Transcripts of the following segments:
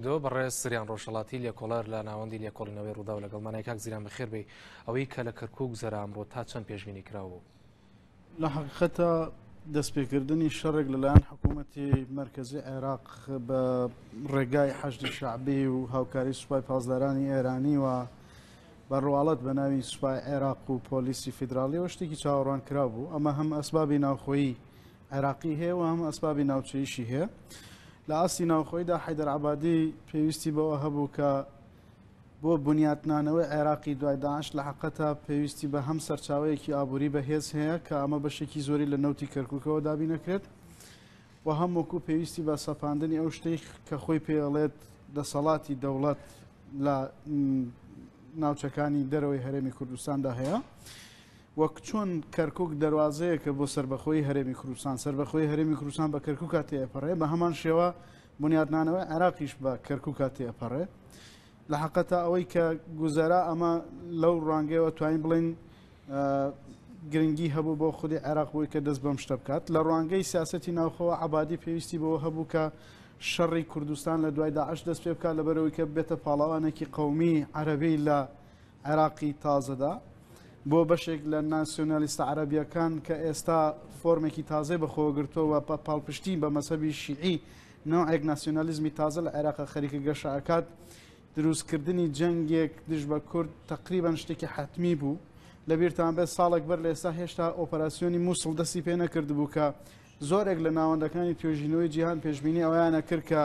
دو بەڕێز سریان ڕۆژهەڵاتی لێکۆڵەر لە ناوەندی لێکۆڵینەوەی ڕوودا و لەگەڵمانای کاک زیران بەخێر بێ ئەوەی کە لە کەرکووک زەرا ئەمڕۆ تا چەند پێشبینی کراوە لە حقیقەتە دەستپێکردنی شەڕێک لەلایەن حکوومەتی مرکزی عێراق بە ڕێگای حەشدی شەعبی و هاوکاری سوپای پاسدارانی ئێرانی و بەڕواڵەت بە ناوی سوپای عێراق و پۆلیسی فیدراالیەوە شتێکی چاوەڕوان کرا بوو. ئەمە هەم ئەسبابی ناوخۆیی عێراقی هەیە و هەم ئەسبابی ناوچەیشی هەیە. لە ئاستی ناوخۆیدا حەیدەر عەبادی پێویستی بەوە هەبوو کە بۆ بنیاتنانەوەی عێراقی دوای داعش لە حقیقەتە پێویستی بە هەم سەرچاوەیەکی ئابووری بەهێز هەیە کە ئەمە بەشێکی زۆری لە نەوتی کەرکووکەوە دابین نەکرێت و هەم وەکو پێویستی بە سەپاندنی ئەو شتەی کە خۆی پێڵێت دەسەڵاتی دەوڵەت لە ناوچەکانی دەرەوەی هەرێمی کوردستاندا هەیە. وەک چۆن کەرکووک دەواازەیەکە بۆ سربەخۆی هەرێمی کوردستان سربەخۆی هەرێمی کوردستان بە کەرکووکا تێپەڕێ بە هەمان شێوە بنیاتنانەوەی عێراقیش بە کەرکووکا تێپەڕێ. لە حقیقەتە ئەوەی کە گوزەرا ئەمە لەو ڕوانگەیەوە توانین بڵین گرنگی هەبوو بۆ خودی عێراق بووی کە دەست بەم شتە بکات. لە ڕوانگەی سیاسەتی ناوخۆوە عەبادی پێویستی بەوە هەبوو کە شەڕی کوردستان لە دوای داعش دەست پێ بکات لەبەرەوەی کە بێتە پاڵەوانێکی قەومی عەرەبی لە عێراقی تازەدا بۆ بەشێک لە ناسیۆنالیستە عەرەبیەکان کە ئێستا فۆرمێکی تازەی بەخۆوەگرتووە و پاڵپشتی بە مەسەبی شیعی نوعێک ناسیۆنالیزمی تازە لە عێراق خەریکە گەشەکات. دروستکردنی جەنگێک دژ بە کورد تقریبان شتێکی حتمی بوو. لەبیرتان بێت ساڵێک بەر لە ئێستا هێشتا ئۆپەراسیۆنی مووسڵ دەستی پێ نەکرد بوو کە زۆرێک لە ناوەندەکانی توێژینەوەی جیهان پێشبینی ئەویانە کرد کە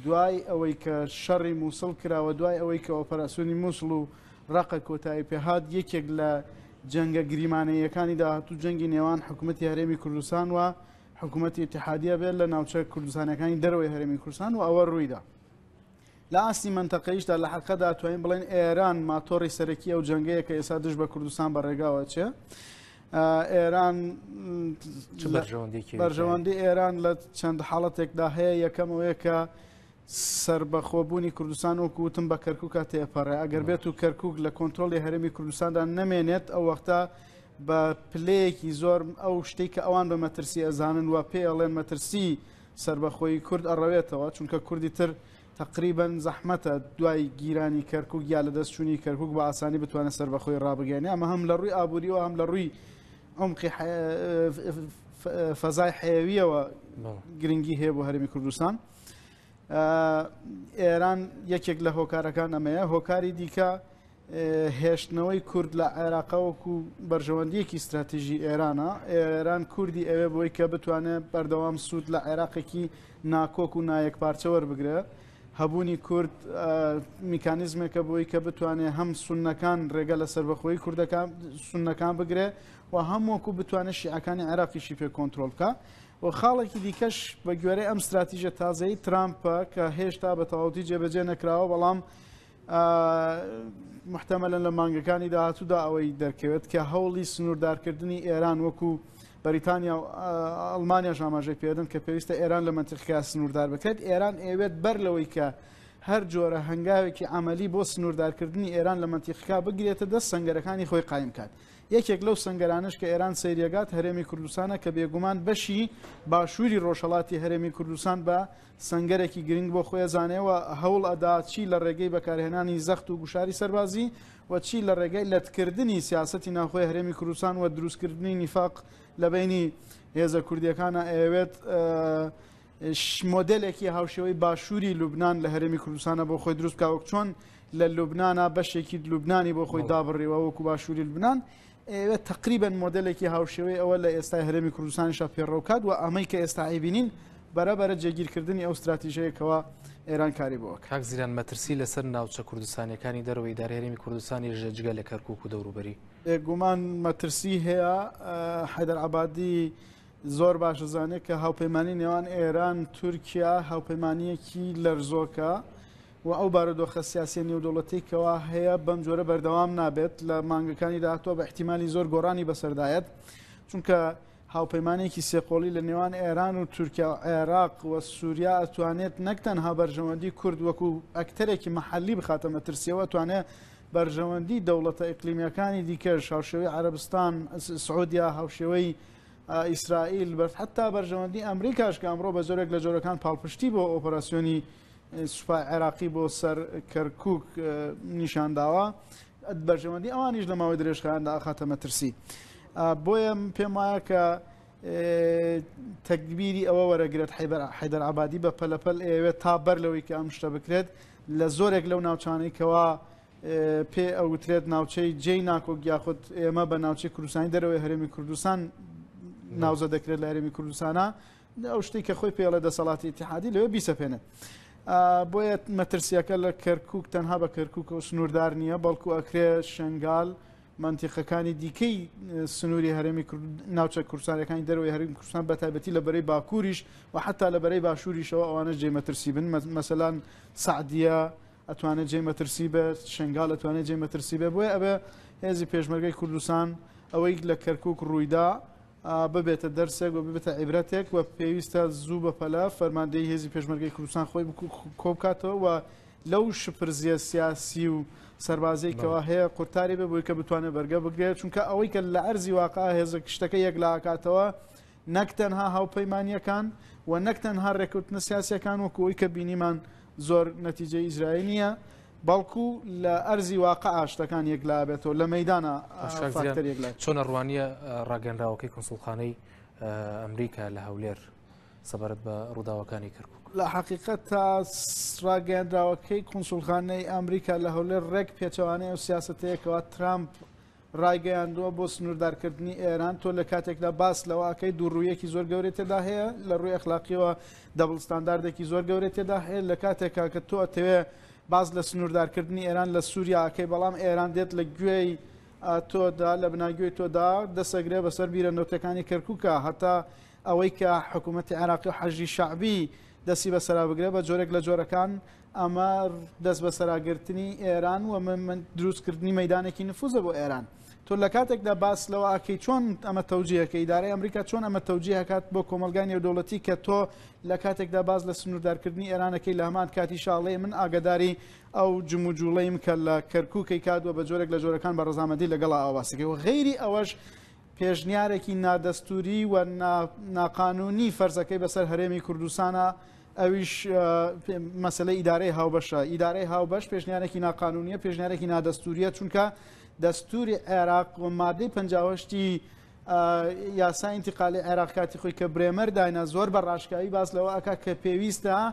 دوای ئەوەی کە شەڕی مووسڵ کراوە دوای ئەوەی کە ئۆپەراسیۆنی مووسڵ و ڕقە کۆتایی پێهات یەکێک لە جەنگە گریمانەیەکانی داهاتوو جەنگی نێوان حکوومەتی هەرێمی کوردستان و حکوومەتی ئیتیحادیە بێت لە ناوچە کوردستانەکانی دەرەوەی هەرێمی کوردستان و ئەوە ڕوویدا. لە ئاستی منتەقەیشدا لە حەقەدا توانین بڵێن ئێران ماتۆڕی سەرەکی ئەو جەنگەیە کە ئێستا دژ بە کوردستان بەڕێگاوە چێ. ئێران بەرژەوەندی ئێران لە چەند حاڵەتێکدا هەیە. یەکەمەوەیە کە سربەخۆبوونی کوردستان وەکوتم بە کەرکووکە تێپەڕێ. ئەگەر بێت و کەرکووک لە کۆنتترۆلی هەرێمی کوردستاندا نەمێنێت ئەو وەختە بە پلەیەکی زۆر ئەو شتێک کە ئەوان بە مەترسی ئەزانن و پێ ئەڵێن مەترسی سربەخۆی کورد ئەڕەوێتەوە چونکە کوردی تر تقریبا زەحمەتە دوای گیرانی کەرکووک یا لە دەستچوونی کەرکووک بە ئاسانی بتوانێت سربەخۆی ڕابگەێنێ. ئەمە هەم لە ڕووی ئابووریەوە هەم لە ڕووی عمقی فەزای حەیەویەوە گرنگی هەیە بۆ هەرێمی کوردستان. ئێران یەکێک لە هۆکارەکان ئەمەیە. هۆکاری دیکە هێشتنەوەی کورد لە عێراقەوەکو بەرژەوەندیەکی استراتیژی ئێرانە. ئێران کوردی ئەوێ بۆی کە بتوانێت بەردەوام سوود لە عێراقێکی ناکۆک و نایەک پارچە وەربگرێ. هەبوونی کورد میکانیزمێکە بۆی کە بتوانێت هەم سونەکان ڕێگە لە سربەخۆی کوردەکان سونەکان بگرێ و هەم وەکو بتوانێت شیعەکانی عێراقیشی پێ کۆنتترۆل بکە. و خاڵێکی دیکەش بە گوێرەی ئەم استراتیژە تازەی ترامپە کە هێشتا بە تەواوەتی جێبەجێ نەکراوە بەڵام محتەمەلەن لە مانگەکانی داهاتوودا ئەوەی دەرکەوێت کە هەوڵی سنووردارکردنی ئێران وەکو بەریتانیا و ئەڵمانیا ئاماژەی پێدەن کە پێویستە ئێران لە منتیقەکە سنووردار بکرێت. ئێران ئەوێت بەر لەوەی کە هەر جۆرە هەنگاوێکی عملی بۆ سنووردارکردنی ئێران لە منتیقەکە بگرێتە دەست سەنگەرەکانی خۆی قایم کات. یەکێک لەو سنگەرانش کە ئێران سەیرێگات هەرێمی کوردستانە کە بێگومان بەشی باشووری ڕۆژهەڵاتی هەرێمی کوردستان بە سنگەرێکی گرنگ بۆ خۆی زانێەوە هەوڵ ئەدا چی لە ڕێگەی بەکارهێنانی زەخت و گوشاری سەربازی و چی لە ڕێگەی لەتکردنی سیاسەتی ناوخۆی هەرێمی کوردستان و دروستکردنی نیفاق لە بینی هێزە کوردیەکانە ئەوێت مۆدلێکی هاوشێوەی باشووری لوبناان لە هەرێمی کوردستانە بۆ خۆی دروست کاوە چۆن لە لوبناانە بەشێکی لوبنانی بۆ خۆی دابڕێەوە وەکو باشووری لوبناان ئێوە تقریبا مۆدلێکی هاوشێوەی ئەوە لە ئێستای هەرێمی کوردستانیشە پێڕەوکات و ئەمەی کە ئێستا ئەیبینین بەرەبەرە جێگیرکردنی ئەو استراتیژەیەکەوە ئێران کاری بۆوە. کاک زیران مەترسی لەسەر ناوچە کوردستانەکانی دەرەوەی دارایی هەرێمی کوردستانی ژەجگە لە کەرکووک و دەوروبەری گومان مەترسی هەیە. حەیدەر عەبادی زۆر باشە زانێت کە هاوپەیمانی نێوان ئێران تورکیا هاوپەیمانیەکی لەرزۆکە و ئەو بارودۆخە سیاسی نێودەوڵەتێکەوە هەیە بەم جۆرە بەردەوام نابێت لە مانگەکانی داهاتوە بە احتیمالی زۆر گۆڕانی بەسەردایەت چونکە هاوپەیمانێکی سێقۆڵی لە نێوان ئێران و تورکیا و عێراق و سووریا ئەتوانێت نەک تەنها بەرژەوەندی کورد وەکو ئەکتەرێکی مەحەلی بخاتە مەترسیەوە توانێت بەرژەوەندی دەوڵەتە ئیقلیمیەکانی دیکەش هاوشێوەی عەرەبستان سعودیا هاوشێوەی ئیسرائیل حتا بەرژەوەندی ئەمریکاش کە ئەمڕۆ بە زۆرێک لە جۆرەکان پاڵپشتی بۆ ئۆپەراسیۆنی سوپای عێراقی بۆ سەر کەرکووک نیشانداوە بەرژەوەندی ئەوانیش لە ماوەی درێژخایاندا ئاخاتە مەترسی بۆیە پێم وایە کە تەکبیری ئەوە وەرەگرێت حەیدەر عەبادی بە پەلەپەل ئەوێت تا بەر لەوەی کە ئەم شتە بکرێت لە زۆرێک لەو ناوچانەی کەوا پێ ئەوترێت ناوچەی جێی ناکۆک یاخود ئێمە بە ناوچەی کوردستانی دەرەوەی هەرێمی کوردستان ناوزە دەکرێت لە هەرێمی کوردستانە ئەو شتێک کە خۆی پێڵە دەسەڵاتی ئیتیحادی لەوێ بیسەپێنێت بۆیە مەترسیەکە لە کەرکووک تەنها بە کەرکووک و سنووردار نییە بەڵکو ئەکرێ شنگال منتیقەکانی دیکەی سنووری هەرێمی ناوچە کوردستانەکانی دەرەوەی هەرێمی کوردستان بەتایبەتی لە بەرەی باکووریش و حتا لە بەرەی باشووریشەوە ئەوانە جێ مەترسی بن مەسەلان سعدیە ئەتوانێت جێ مەترسی بێت شنگال ئەتوانێت جێ مەترسی بێت بۆیە ئەبێ هێزی پێشمەرگەی کوردستان ئەوەی لە کەرکووک ڕوویدا ببێتە دەرسێک و ببێتە عیبرەتێک و پێویستە زوو بەپەلە فەرماندەی هێزی پێشمەرگەی کوردستان خۆی کۆبکاتەوە و لەو شپرزیە سیاسی و سەربازەیەکەوە هەیە قورتاری بێ بۆی کە بتوانێت بەرگە بگرێت چونکە ئەوەی کە لە ئەرزی واقع هێزە شتەکە یەکلاکاتەوە نەک تەنها هاوپەیمانیەکان و نەک تەنها ڕێکوتنە سیاسیەکان وەکو ئەوەی کە بینیمان زۆر نەتیجەی ئیزرائیل نییە بەڵکو لە ئەرزی واقع شتەکان یەکلا بێتەوە لە مەیدانە فاکتەر یەکلا چۆن ڕوانیە ڕاگەنراوەکەی کۆنسوڵخانەی ئەمریکا لە هەولێر سەبارەت بە ڕووداوەکانی کەرکووک لە حقیقەت تا ڕاگەیاندراوەکەی کۆنسوڵخانەی ئەمریکا لە هەولێر ڕێک پێچەوانەیە و سیاسەتەیەکەوە ترامپ ڕایگەیاندووە بۆ سنووردارکردنی ئێران تۆ لە کاتێکدا باس لەواکەی دووڕوویەکی زۆر گەورەی تێدا هەیە لە ڕووی ئەخلاقیەوە دەبڵ ستانداردێکی زۆر گەورەی تێدا هەیە لە کاتێکا کە تۆ ئەتەوێ باز لە سنووردارکردنی ئێران لە سووریاکەی بەڵام ئێران دێت لە گوێی تۆدا لە بناگوێی تۆدا دەسەگرێ بەسەر بیرە نەوتەکانی کەرکووکە هەتا ئەوەی کە حکوومەتی عێراقی و حەژی شعبی دەستی بەسەرا بگرێ بە جۆرێک لە جۆرەکان ئەمە دەست بەسەراگرتنی ئێران و من دروستکردنی مەدانێکی نفوزە بۆ ئێران تۆ لە کاتێکدا باس لەوە ئاکەی چۆن ئەمە تەوجیهەکە ئیدارەی ئەمریکا چۆن ئەمە تەوجیهەکات بۆ کۆمەلگای نێودەوڵەتی کە تۆ لە کاتێکدا باز لە سنووردارکردنی ئێرانەکەی لە هەمان کاتی شاڵەیە من ئاگداری ئەو جموجوڵەیم کە لە کەرکووکەی کاتوە بە جۆرێک لە جۆرەکان بە ڕزامەندی لەگەڵا ئاواسەکەی و غەیری ئەوەش پێشنیارێکی نادەستوری و ناقانونی فەرزەکەی بەسەر هەرێمی کوردستانە ئەویش مەسلەی ئیدارەی هاوبەشە ئیدارەی هاوبەش پێشنیارێکی ناقانونیە پێشنیارێکی نادەستوریە چونکە دەستوری عێراق و مادەی 58 یاسای ئینتیقالی عێراق کاتی خۆی کە برێمەر داینە زۆر بە ڕاشکایی باس لەوە ئەکا کە پێویستە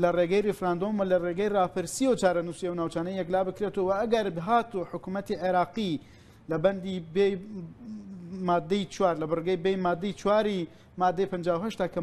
لە ڕێگەی ریفراندۆم و لە ڕێگەی ڕاپرسی و چارەنووسی و ناوچانەی یەکلا بکرێتەوە ئەگەر بهات و حکوومەتی عێراقی لە بەندی بێ مادەی 4 لە بڕگەی بێ مادەی 4 مادەی 58 کە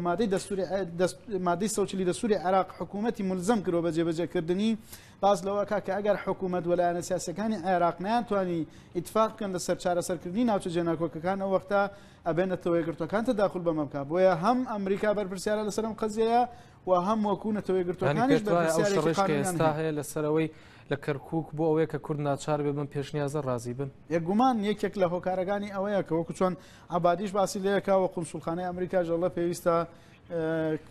مادەی سەوچلی دەسووری عێراق حکوومەتی ملزم کردەوە بە جێبەجێکردنی باز لەوە کە ئەگەر حکوومەت وەلایەنە سیاسەکانی عێراق نەیانتوانی ئیتفاق بکەن لەسەر چارەسەرکردنی ناوچە جێناکۆکەکان ئەو وەختە ئەبێنێتەوە یەکگرتوەکان تەداخل بەمە بکات بۆیە هەم ئەمریکا بەرپرسیارە لەسەر ئەم قەزیەیە و هەم وەکو نەتەوە یەکگرتوەکانیش بەرپرسیارێکی قانونیان ئێستا هەیە لەسەرەوەی لە کەرکووک بۆ ئەوەیە کە کورد ناچار بێ بن پێشنیازە ڕازی بن یەکگومان یەکێک لە هۆکارەکانی ئەوەیە کە وەکو چۆن عەبادیش باسی لەیەکاوە قونسوڵخانەی ئەمریکا ژەڵە پێویستە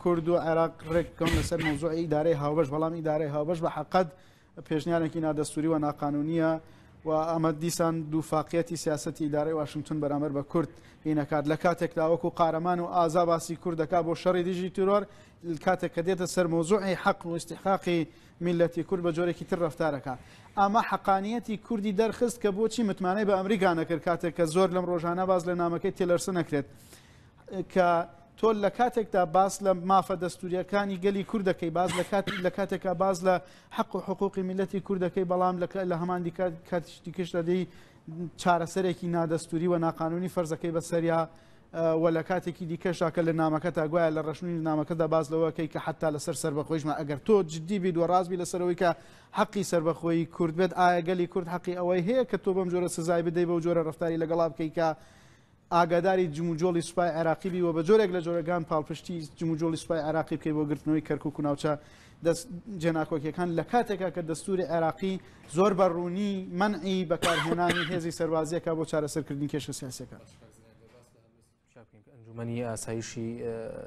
کورد و عێراق ڕێککەون لەسەر مۆزوعی ئیدارەی هاوبەش بەڵام ئیدارەی هاوبەش بە حەقەت پێشنیارێکی نادەستوری و ناقانونیە و ئەمە دیسان دووفاقیەتی سیاسەتی ئیدارەی واشنگتن بەرامبەر بە کورد هینەکات لە کاتێکدا وەکو قارەمان و ئازا باسی کوردەکە بۆ شەڕی دیژی تیرۆر کاتێک کە دێتە سەر مۆزوعی حەق و استحقاقی میلەتی کورد بە جۆرێکی تر ڕەفتارەکە ئەمە حەقانیەتی کوردی دەرخست کە بۆچی متمانەی بە ئەمریکا نەکرد کاتێک کە زۆر لەم ڕۆژانە باز لە نامەکەی تێلەرسە نەکرێت کە تۆ لە کاتێکدا باس لە مافە دەستوریەکانی گەلی کوردەکەی باز لە کاتێکا باز لە حەق و حقوقی میلەتی کوردەکەی بەڵام لە هەمان کاتیشتی کشتەدەی چارەسەرێکی نادەستوری و ناقانونی فەرزەکەی بەسەریا و لە کاتێکی دیکەشا کە لە نامەکەتا گوایە لە ڕەشنووی نامەکەدا باز لەوەکەی کە حتا لەسەر سربەخۆیشمە ئەگەر تۆ جددی بیت و ڕازبی لەسەرەوەی کە حەقی سربەخۆی کورد بێت ئایا گەلی کورد حەقی ئەوەی هەیە کە تۆ بەم جۆرە سزای بدەی بەو جۆرە ڕەفتاری لەگەڵا بکەی کە ئاگاداری جموجۆڵی سوپای عێراقی بی و بە جۆرێک لە جۆرەگان پاڵپشتی جموجۆڵی سوپای عێراقی بکەی بۆ گرتنەوەی کەرکووک و ناوچە جێناکۆکیەکان لە کاتێکا کە دەستوری عێراقی زۆر بەڕوونی منعی بەکارهێنانی هێزی سەربازیەکە بۆ چارەسەرکردنی کێشە سیاسیەکە. ئەنجومەنی ئاسایشی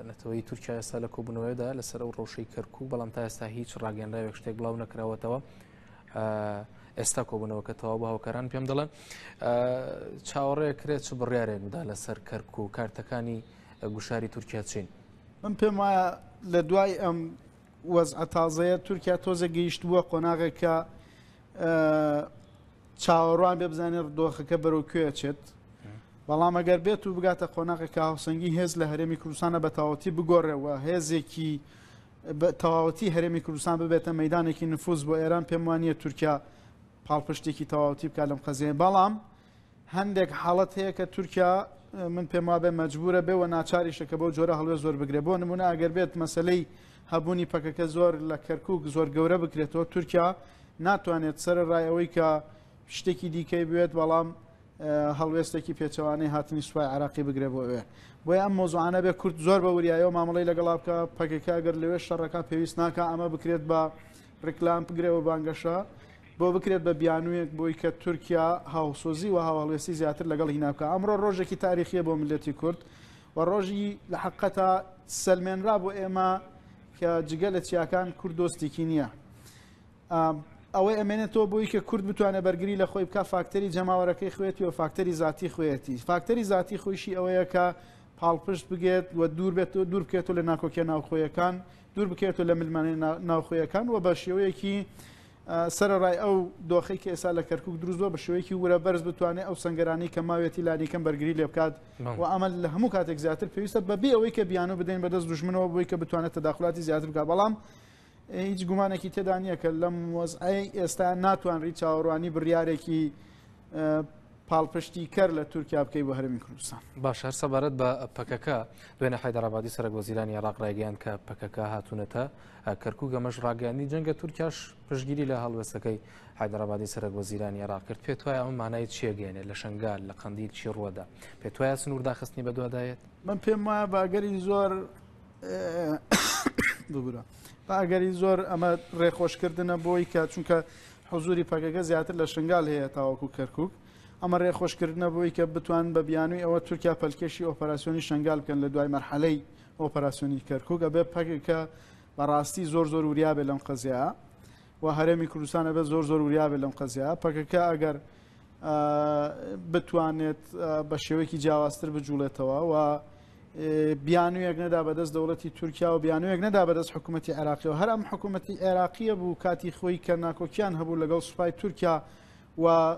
نەتەوەی تورکیا ئێستا لە کۆبوونەوەیدا لەسەر ئەو ڕەوشەی کەرکووک بەڵام تا ئێستا هیچ ڕاگەندراوێک شتێک بڵاو نەکراوەتەوە ئێستا کۆبوونەوەکە تەواو بە هاوکاران پێم دەڵێن چاوەڕێ کرێت چ بڕیارێک بدا لەسەر کەرکووک و کارتەکانی گوشاری تورکیا چین من پێم وایە لە دوای ئەم وەزع تازەیە تورکیا تۆزە گەیشتووە قۆناغێک کە چاوەڕوان بێ بزانێت دۆخەکە بەرەو کوێ چێت بەڵام ئەگەر بێت و بگاتە قۆناغێکە هاوسەنگی هێز لە هەرێمی کوردستانە بە تەواوەتی بگۆڕێەوە هێزێکی تەواوەتی هەرێمی کوردستان ببێتە مەیدانێکی نفوز بۆ ئێران پێم وانییە تورکیا پاڵپشتێکی تەواوەتی بکات لەم قەزیە بەڵام هەندێک حاڵەت هەیە کە تورکیا من پێم وابێ مەجبورە بێەوە ناچاریشەکە بەو جۆرە هەڵوێ زۆر بگرێ بۆ نمونە ئەگەر بێت مەسلەی هەبوونی پەکەکە زۆر لە کەرکووک زۆر گەورە بکرێتەوە تورکیا ناتوانێت سەرڕای ئەوەی کە شتێکی دیکەی بێت بەڵام هەڵوێستێکی پێچەوانەی هاتنی سوپای عراقی بگرێ بۆ ئێ بۆی ئەم مۆزوعانە بێ کورد زۆر بە وریایەوە مامەڵی لەگەڵا بکە پەکەکە ئەگەر لەوێ شەڕەکە پێویست ناکە ئەمە بکرێت بە ڕکلام بگرێەوە بانگەشە بۆ بکرێت بە بیانوویەک بۆی کە تورکیا هاوسۆزی و هاوڵێستی زیاتر لەگەڵ هیناکە ئەمڕۆ ڕۆژێکی تاریخیە بۆ ملەتی کورد و ڕۆژی لە حقەتە سەلمێنرا بۆ ئێمە کە جگە لە چیاکان کورد دۆستێکی نییە ئەوەی ئەمێنێتەوە بۆی کە کورد بتوانێت بەرگری لە خۆی بکە فاکتەری جەماوەرەکەی خوێتی و فاکتەری ذاتی خوێتی فاکتەری ذاتی خۆشی ئەوەیە کە پاڵپشت بگێت و دوور بێت دوور بکێتەوە لە ناکۆکیە ناوخۆیەکان دوور بکێتەوە لە ملمانەی ناوخۆیەکان و بە شێوەیەکی سەرڕای ئەو دۆخەی کە ئێستا لە کەرکووک دروستوە بە شێوەیەکی وورە بەرز بتوانێت ئەو سنگەرانی کە ماوێتی لانیکەم بەرگری لێ بکات و ئەمە لە هەموو کاتێک زیاتر پێویستە بەبێ ئەوەی کە بیانوو بدەین بەدەست دوژمنەوە بۆی کە بتوانێت تەداخلاتی زیاتر بکات بەڵام هیچ گومانێکی تێدا نییە کە لەم وەزعەی ئێستا ناتوانڕی چاوەڕوانی بڕیارێکی پاڵپشتی کەر لە تورکیا بکەی بۆ هەرێمی کوردستان باش هەر سەبارەت بە پەکەکە دوێنێ حەیدەرابادی سەرۆک وەزیرانی عێراق ڕایگەیاند کە پەکەکە هاتوونەتە کەرکووک ئەمەش ڕاگەیاندی جەنگە تورکیاش پشتگیری لە هەڵوێستەکەی حەیدەرابادی سەرۆک وەزیرانی عێراق کرد پێت وایە ئەمە مانای چیەگەێنێت لە شنگال لە قەندیل چی ڕووەدا پێت وایە سنوور داخستنی بەدوادایەت من پێم وایە باگەری زۆر ببورە باگەری زۆر ئەمە ڕێخۆشکردنە بۆی کە چونکە حوزوری پەکەکە زیاتر لە شنگال هەیە تاوەکو کەرکووک ئەمە ڕێخۆشکردنە بۆی کە بتوان بە بیانووی ئەوە تورکیا پەلکێشی ئۆپەراسیۆنی شنگال بکەن لە دوای مەرحەلەی ئۆپەراسیۆنی کەرکووک ئەبێ پەکێکە بەڕاستی زۆر زۆر وریابێ لەم قەزیە و هەرێمی کوردستان ئەبێ زۆر زۆر وریابێ لەم قەزیە پەکەکە ئەگەر بتوانێت بە شێوەیەکی جیاوازتر بجوڵێتەوە و بیانوویەک نەدا بەدەست دەوڵەتی تورکیا و بیانوویەک نەدا بەدەست حکوومەتی عێراقی و هەر ئەم حکوومەتی عێراقیە بوو کاتی خۆی کە ناکۆکیان هەبوو لەگەڵ سوپای تورکیا و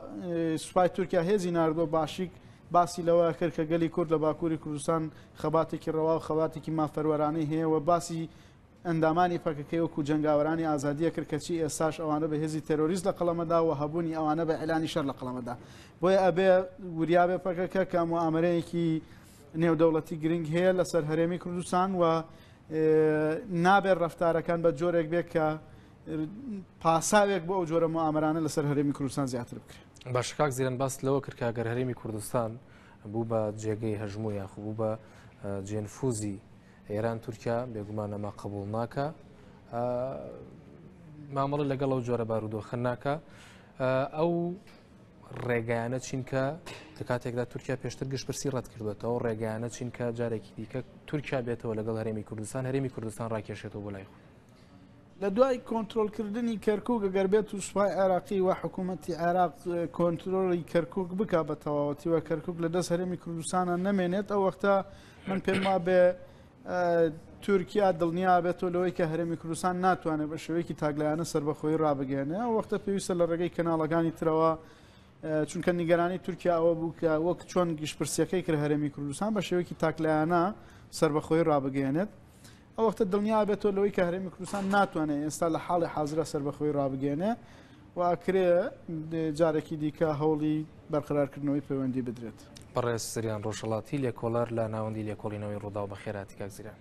سوپای تورکیا هێزی ناردۆ باشیک باسی لەوە کرد کە گەلی کورد لە باکووری کوردستان خەباتێکی ڕەوا و خەباتێکی مافەروەرانەی هەیە و باسی ئەندامانی پەکەکەی وەکو جەنگاوەرانی ئازادیە کرد کەچی ئێستاش ئەوانە بە هێزی تەرۆریست لە قەڵەمەدا و هەبوونی ئەوانە بە ئەعلانی شەر لە قەڵەمەدا بۆیە ئەبێ وریابێ پەکەکە کە موامەرەیەکی نێودەوڵەتی گرنگ هەیە لەسەر هەرێمی کوردستان و نابێت ڕەفتارەکان بە جۆرێک بێت کە پاساوێک بۆ ئەو جۆرە موامەرانە لەسەر هەرێمی کوردستان زیاتر بکرێت باش کاک زیرەن باس لەوە کرد کە ئەگەر هەرێمی کوردستان بوو بە جێگەی هەژموو یاخ بوو بە جێنفوزی ئێران تورکیا بێگومانەما قبول ناکە مامەڵە لەگەڵ ئەو جۆرە بارودۆخە ناکە ئەو ڕێگایانە چینکە لە کاتێکدا تورکیا پێشتر گشتپرسی ڕەت کردوێتەوە ڕێگایانە چینکە جارێکی دیکە تورکیا بێتەوە لەگەڵ هەرێمی کوردستان ڕاکێشێتەوە بۆ لای خۆ لە دوای کۆنتترۆلکردنی کەرکووک گەر بێت و سوپای عێراقی و حکوومەتی عێراق کۆنتترۆلی کەرکووک بک بە تەواوەتی وە کەرکووک لە دەست هەرێمی کوردستانە نەمێنێت ئەو وەختە من پێم وا بێ تورکیا دڵنیا بێتەوە لەوەی کە هەرێمی کوردستان ناتوانێت بە شێوەیەکی تاگلایانە سربەخۆی ڕابگەێنێ ئەو وەختە پێویستە لە ڕێگەی کەناڵەکانی ترەوە چونکە نیگەرانی تورکیا ئەوە بوو کە وەک چۆن گشتپرسیەکەی کرد هەرێمی کوردستان بە شێوەیەکی تاکلایانە سربەخۆی ڕابگەێنێت ئەو وەختە دڵنیا بێتەوە لەوەی کە هەرێمی کوردستان ناتوانێت ئێستا لە حاڵی حازرە سربەخۆی ڕابگەێنێ و ئەکرێ جارێکی دیکە هەوڵی بەرقرارکردنەوەی پەیوەندی بدرێت بەڕێز سریان ڕۆژهەڵاتی لێکۆڵەر لە ناوەندی لێکۆڵینەوەی ڕوودا و بە خێراتی کاک زیران